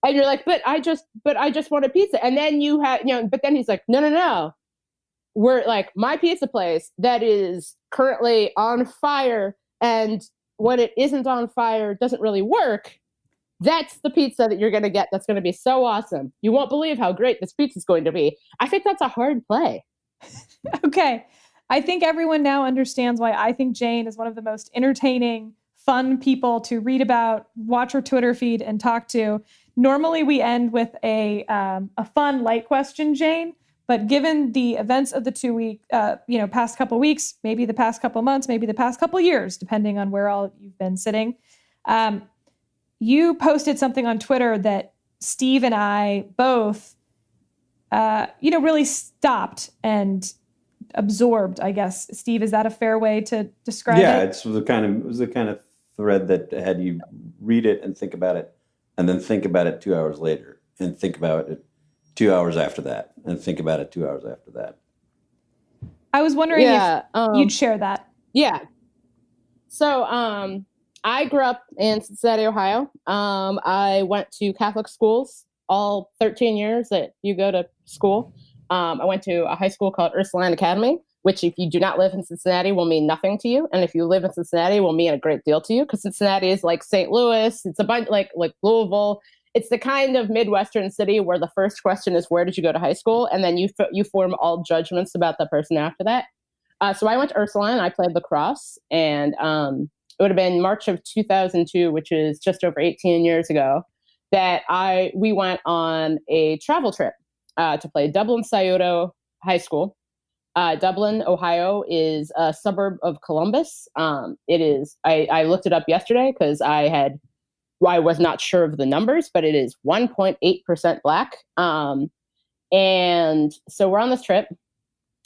And you're like, but I just want a pizza. And then you have, but then he's like, no. We're like, my pizza place that is currently on fire, and when it isn't on fire doesn't really work. That's the pizza that you're going to get. That's going to be so awesome. You won't believe how great this pizza is going to be. I think that's a hard play. Okay. I think everyone now understands why I think Jane is one of the most entertaining, fun people to read about, watch our Twitter feed, and talk to. Normally, we end with a fun, light question, Jane. But given the events of the past couple weeks, maybe the past couple months, maybe the past couple years, depending on where all you've been sitting, you posted something on Twitter that Steve and I both, really stopped and absorbed, I guess. Steve, is that a fair way to describe it? Yeah, it was the kind of thread that had you read it and think about it, and then think about it 2 hours later, and think about it 2 hours after that, and think about it 2 hours after that. I was wondering if you'd share that. Yeah. So I grew up in Cincinnati, Ohio. I went to Catholic schools all 13 years that you go to school. I went to a high school called Ursuline Academy, which if you do not live in Cincinnati will mean nothing to you. And if you live in Cincinnati will mean a great deal to you, because Cincinnati is like St. Louis. It's a bunch like Louisville. It's the kind of Midwestern city where the first question is, where did you go to high school? And then you form all judgments about the person after that. So I went to Ursuline. I played lacrosse, and it would have been March of 2002, which is just over 18 years ago, that we went on a travel trip to play Dublin Scioto High School. Dublin, Ohio is a suburb of Columbus. It is, I looked it up yesterday because I was not sure of the numbers, but it is 1.8% Black. And so we're on this trip,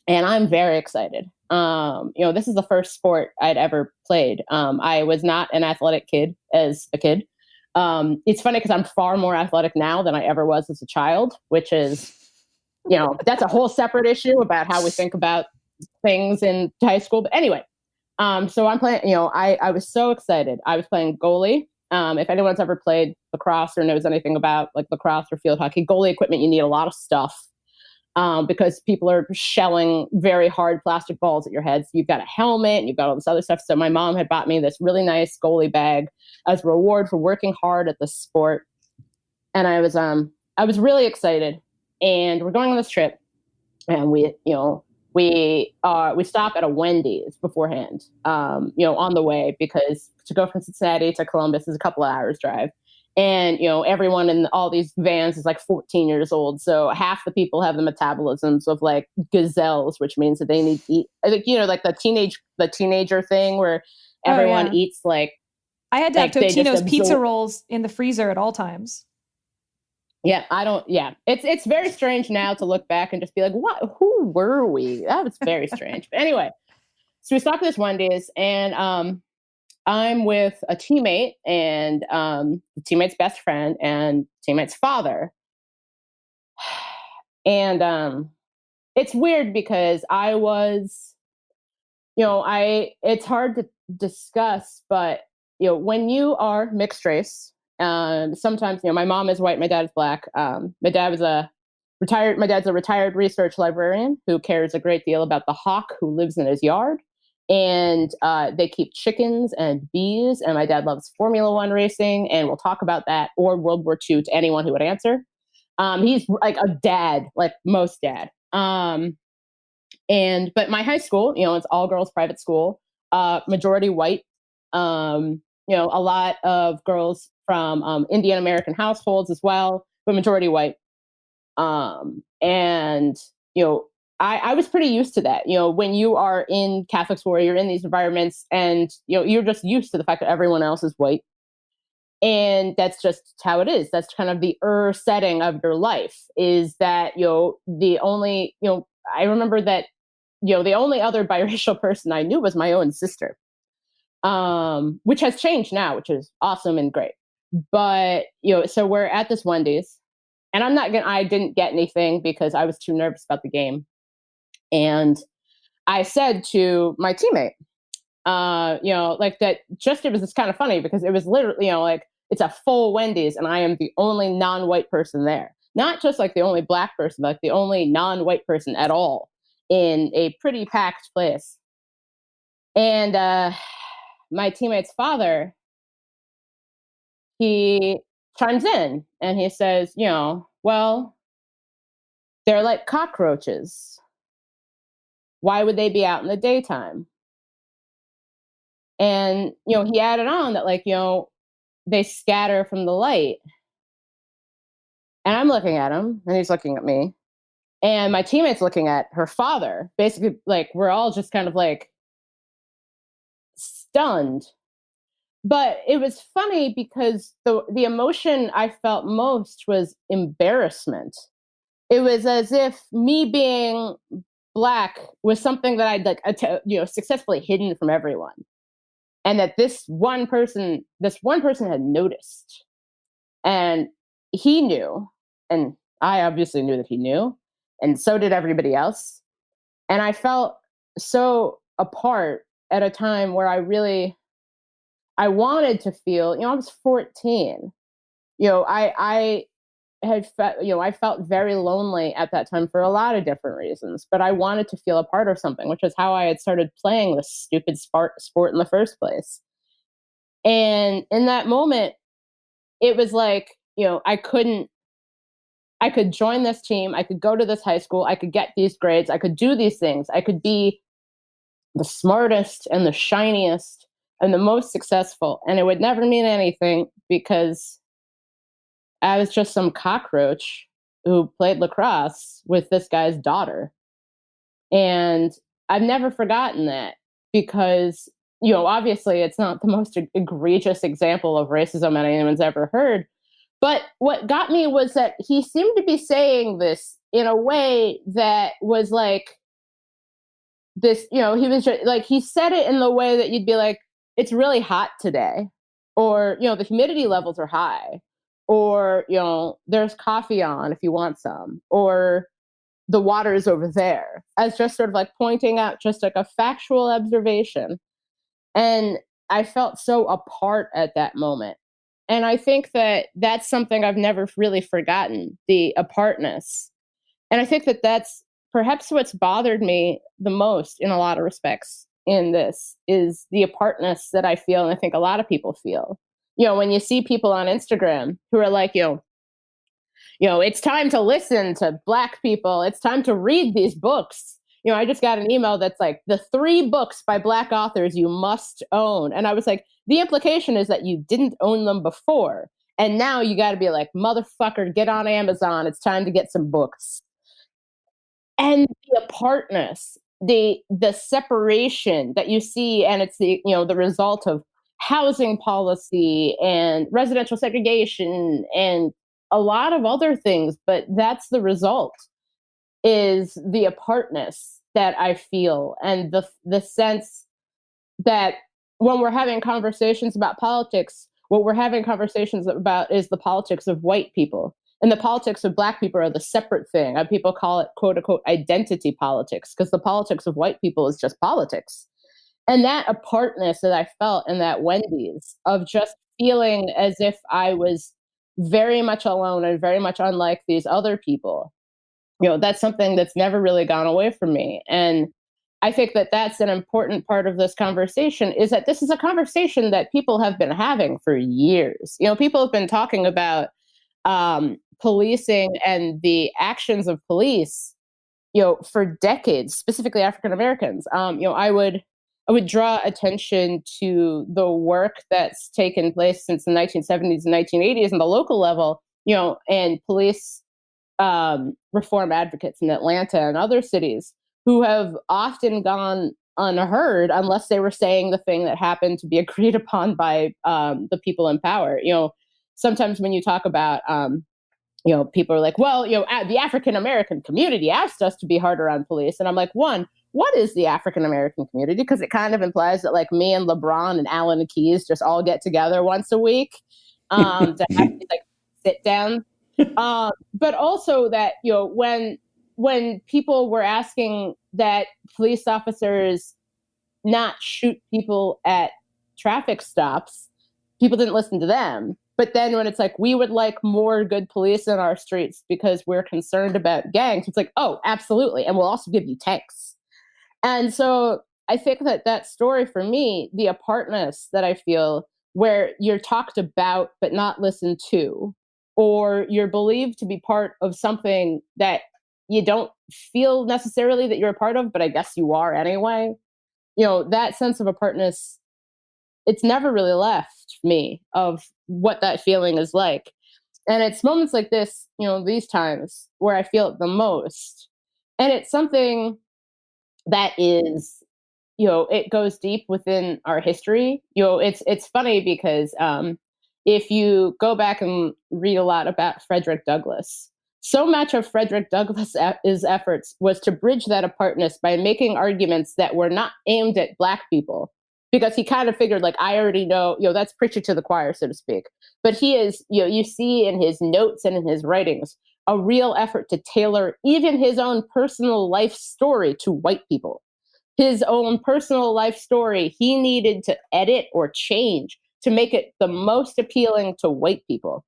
and I'm very excited. This is the first sport I'd ever played. I was not an athletic kid as a kid. It's funny because I'm far more athletic now than I ever was as a child, which is, that's a whole separate issue about how we think about things in high school. But anyway, so I'm playing, I was so excited. I was playing goalie. If anyone's ever played lacrosse or knows anything about like lacrosse or field hockey, goalie equipment, you need a lot of stuff. Because people are shelling very hard plastic balls at your head. So you've got a helmet and you've got all this other stuff. So my mom had bought me this really nice goalie bag as a reward for working hard at the sport. And I was really excited. And we're going on this trip, and we stop at a Wendy's beforehand, on the way, because to go from Cincinnati to Columbus is a couple of hours drive. And, everyone in all these vans is like 14 years old. So half the people have the metabolisms of like gazelles, which means that they need to eat, I think, like the teenager thing where everyone eats like. I had to have Totino's pizza rolls in the freezer at all times. Yeah, It's very strange now to look back and just be like, what? Who were we? That was very strange. But anyway, so we stopped at this Wendy's, and I'm with a teammate and the teammate's best friend and teammate's father. And it's weird because I was, it's hard to discuss, but, when you are mixed race, sometimes, my mom is white, my dad is Black. My dad's a retired research librarian who cares a great deal about the hawk who lives in his yard. And they keep chickens and bees. And my dad loves Formula One racing. And we'll talk about that, or World War II, to anyone who would answer. He's like a dad, like most dad. But my high school, it's all girls private school, majority white. A lot of girls from Indian American households as well, but majority white. I was pretty used to that. When you are in Catholic school, you're in these environments, and you're just used to the fact that everyone else is white, and that's just how it is. That's kind of the setting of your life. Is that the only I remember that the only other biracial person I knew was my own sister, which has changed now, which is awesome and great. But so we're at this Wendy's, and I didn't get anything because I was too nervous about the game. And I said to my teammate, like that it was just kind of funny because it was literally, like it's a full Wendy's and I am the only non-white person there. Not just like the only Black person, but like the only non-white person at all in a pretty packed place. And my teammate's father, he chimes in and he says, well, they're like cockroaches. Why would they be out in the daytime? And, he added on that, like, they scatter from the light. And I'm looking at him and he's looking at me. And my teammate's looking at her father. Basically, like, we're all just kind of like stunned. But it was funny because the emotion I felt most was embarrassment. It was as if me being Black was something that I'd successfully hidden from everyone. And that this one person had noticed. And he knew. And I obviously knew that he knew. And so did everybody else. And I felt so apart at a time where I wanted to feel, I was 14. I I felt very lonely at that time for a lot of different reasons, but I wanted to feel a part of something, which is how I had started playing this stupid sport in the first place. And in that moment, it was like, I could join this team. I could go to this high school. I could get these grades. I could do these things. I could be the smartest and the shiniest and the most successful. And it would never mean anything because I was just some cockroach who played lacrosse with this guy's daughter. And I've never forgotten that because, obviously it's not the most egregious example of racism anyone's ever heard. But what got me was that he seemed to be saying this in a way that was like this, he was just like, he said it in the way that you'd be like, it's really hot today, or, the humidity levels are high, or, there's coffee on if you want some, or the water is over there, as just sort of like pointing out just like a factual observation. And I felt so apart at that moment. And I think that that's something I've never really forgotten, the apartness. And I think that that's perhaps what's bothered me the most in a lot of respects in this is the apartness that I feel. And I think a lot of people feel, when you see people on Instagram who are like, it's time to listen to Black people. It's time to read these books. I just got an email that's like the 3 books by Black authors you must own. And I was like, the implication is that you didn't own them before. And now you got to be like, motherfucker, get on Amazon. It's time to get some books. And the apartness, the separation that you see, and it's the result of housing policy and residential segregation and a lot of other things, but that's the result, is the apartness that I feel, and the sense that when we're having conversations about politics, what we're having conversations about is the politics of white people. And the politics of Black people are the separate thing. And people call it, quote unquote, identity politics, because the politics of white people is just politics. And that apartness that I felt in that Wendy's, of just feeling as if I was very much alone and very much unlike these other people, that's something that's never really gone away from me. And I think that that's an important part of this conversation, is that this is a conversation that people have been having for years. People have been talking about policing and the actions of police, for decades, specifically African Americans. I would draw attention to the work that's taken place since the 1970s and 1980s in the local level, and police reform advocates in Atlanta and other cities who have often gone unheard unless they were saying the thing that happened to be agreed upon by the people in power. Sometimes when you talk about, people are like, well, the African American community asked us to be harder on police. And I'm like, one, what is the African American community? Because it kind of implies that like me and LeBron and Alan Keyes just all get together once a week to have like sit down. But also that, when people were asking that police officers not shoot people at traffic stops, people didn't listen to them. But then when it's like, we would like more good police in our streets because we're concerned about gangs, it's like, oh, absolutely. And we'll also give you tanks. And so I think that story for me, the apartness that I feel, where you're talked about but not listened to, or you're believed to be part of something that you don't feel necessarily that you're a part of, but I guess you are anyway. That sense of apartness it's never really left me of what that feeling is like. And it's moments like this, these times where I feel it the most. And it's something that is, it goes deep within our history. It's funny because if you go back and read a lot about Frederick Douglass, so much of Frederick Douglass's efforts was to bridge that apartness by making arguments that were not aimed at Black people, because he kind of figured, like, I already know, that's preaching to the choir, so to speak. But he is, you see in his notes and in his writings, a real effort to tailor even his own personal life story to white people. His own personal life story, he needed to edit or change to make it the most appealing to white people.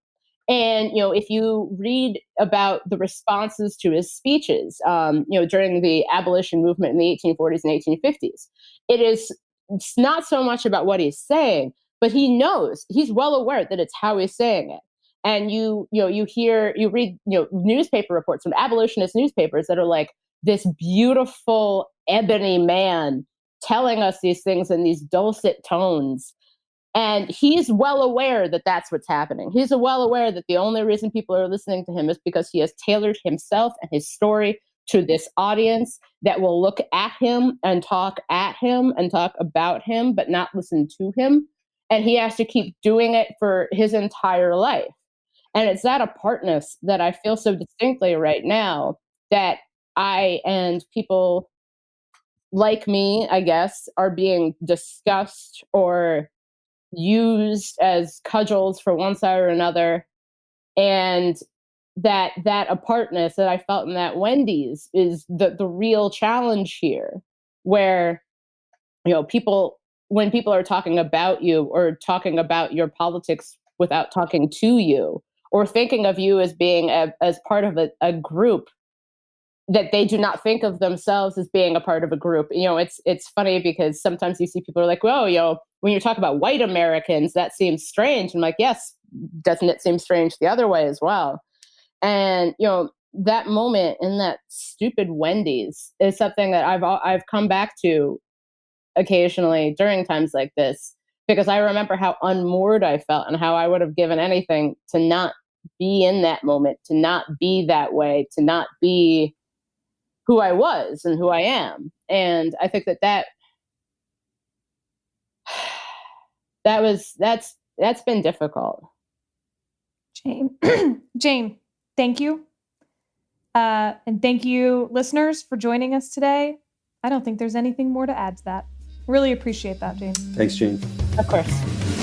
And, if you read about the responses to his speeches, during the abolition movement in the 1840s and 1850s, it's not so much about what he's saying, but he's well aware that it's how he's saying it. And you read newspaper reports from abolitionist newspapers that are like, this beautiful ebony man telling us these things in these dulcet tones. And he's well aware that that's what's happening. He's well aware that the only reason people are listening to him is because he has tailored himself and his story to this audience that will look at him and talk about him, but not listen to him. And he has to keep doing it for his entire life. And it's that apartness that I feel so distinctly right now, that I and people like me, I guess, are being discussed or used as cudgels for one side or another. And that apartness that I felt in that Wendy's is the real challenge here, where, when people are talking about you or talking about your politics without talking to you, or thinking of you as being as part of a group, that they do not think of themselves as being a part of a group. It's funny because sometimes you see people are like, well, when you talk about white Americans, that seems strange. I'm like, yes, doesn't it seem strange the other way as well? And, that moment in that stupid Wendy's is something that I've come back to occasionally during times like this, because I remember how unmoored I felt and how I would have given anything to not be in that moment, to not be that way, to not be who I was and who I am. And I think that's been difficult. Jane, thank you. And thank you, listeners, for joining us today. I don't think there's anything more to add to that. Really appreciate that, Jane. Thanks, Jane. Of course.